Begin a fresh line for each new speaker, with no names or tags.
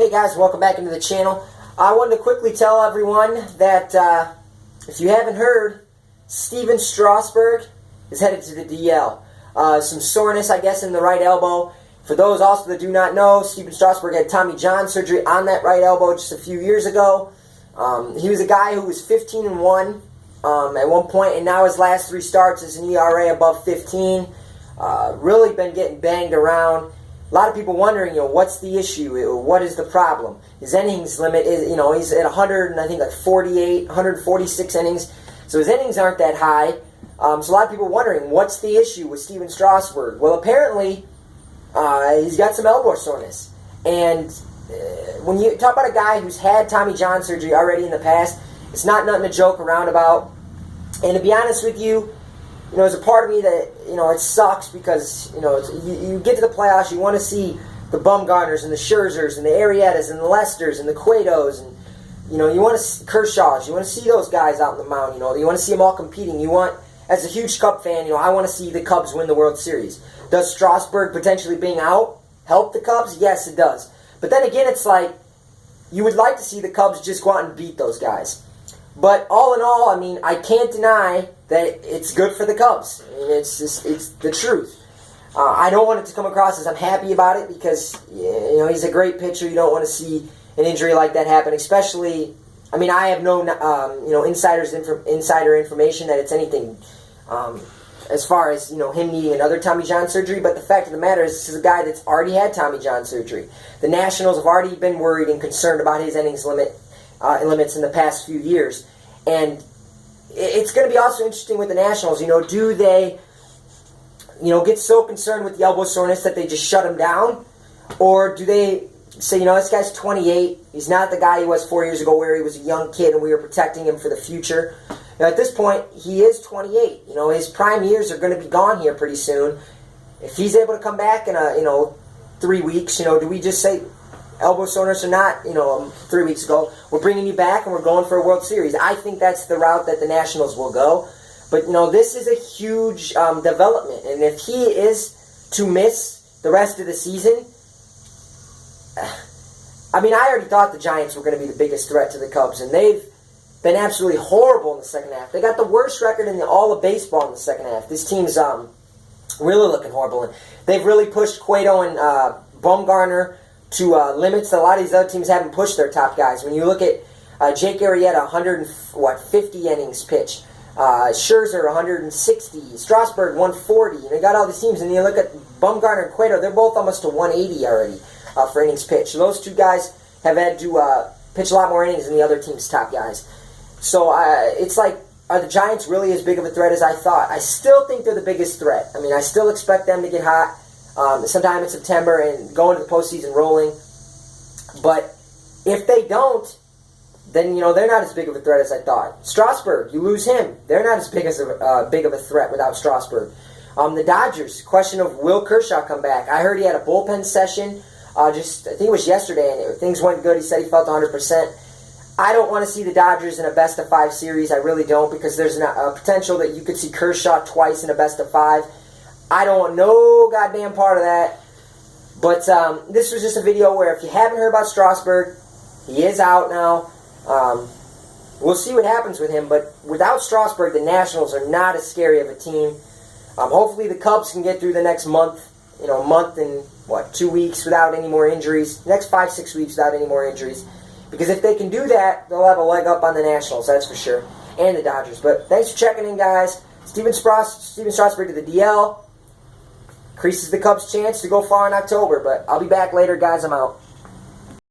Hey guys, welcome back into the channel. I wanted to quickly tell everyone that if you haven't heard, Stephen Strasburg is headed to the DL. Some soreness, I guess, in the right elbow. For those also that do not know, Stephen Strasburg had Tommy John surgery on that right elbow just a few years ago. He was a guy who was 15-1 at one point, and now his last 3 starts is an ERA above 15. Really been getting banged around. A lot of people wondering, what's the issue? What is the problem? His innings limit is, he's at 100 and I think like 48, 146 innings. So his innings aren't that high. So a lot of people wondering, what's the issue with Stephen Strasburg? Well, apparently, he's got some elbow soreness. And when you talk about a guy who's had Tommy John surgery already in the past, it's not nothing to joke around about. And to be honest with you, there's a part of me that, it sucks because, you get to the playoffs, you want to see the Bumgarners and the Scherzers and the Arrietas and the Lesters and the Cuetos and, you want to see Kershaws, you want to see those guys out on the mound, you want to see them all competing. You want, as a huge Cub fan, I want to see the Cubs win the World Series. Does Strasburg potentially being out help the Cubs? Yes, it does. But then again, it's like, you would like to see the Cubs just go out and beat those guys. But all in all, I can't deny that it's good for the Cubs. It's the truth. I don't want it to come across as I'm happy about it because, he's a great pitcher. You don't want to see an injury like that happen, especially, I have no, insider information that it's anything as far as, him needing another Tommy John surgery. But the fact of the matter is, this is a guy that's already had Tommy John surgery. The Nationals have already been worried and concerned about his innings limits in the past few years. And it's going to be also interesting with the Nationals. Do they, get so concerned with the elbow soreness that they just shut him down? Or do they say, this guy's 28. He's not the guy he was 4 years ago where he was a young kid and we were protecting him for the future. At this point, he is 28. His prime years are going to be gone here pretty soon. If he's able to come back in 3 weeks, do we just say, elbow soreness or not, 3 weeks ago, we're bringing you back and we're going for a World Series? I think that's the route that the Nationals will go. But, this is a huge development. And if he is to miss the rest of the season, I already thought the Giants were going to be the biggest threat to the Cubs. And they've been absolutely horrible in the second half. They got the worst record in all of baseball in the second half. This team's really looking horrible. And they've really pushed Cueto and Bumgarner to limits that a lot of these other teams haven't pushed their top guys. When you look at Jake Arrieta, 150 innings pitched. Scherzer, 160. Strasburg, 140. You got all these teams, and you look at Bumgarner and Cueto, they're both almost to 180 already for innings pitched. So those two guys have had to pitch a lot more innings than the other team's top guys. So it's like, are the Giants really as big of a threat as I thought? I still think they're the biggest threat. I still expect them to get hot sometime in September and go into the postseason rolling. But if they don't, then they're not as big of a threat as I thought. Strasburg, you lose him, they're not as big of a threat without Strasburg. The Dodgers, question of will Kershaw come back? I heard he had a bullpen session I think it was yesterday, and things went good. He said he felt 100%. I don't want to see the Dodgers in a best-of-5 series. I really don't, because there's a potential that you could see Kershaw twice in a best-of-5. I don't want no goddamn part of that. But this was just a video where if you haven't heard about Strasburg, he is out now. We'll see what happens with him. But without Strasburg, the Nationals are not as scary of a team. Hopefully the Cubs can get through the next month. A month and, 2 weeks without any more injuries. The next 5-6 weeks without any more injuries. Because if they can do that, they'll have a leg up on the Nationals, that's for sure. And the Dodgers. But thanks for checking in, guys. Stephen Strasburg to the DL. Increases the Cubs' chance to go far in October. But I'll be back later, guys. I'm out.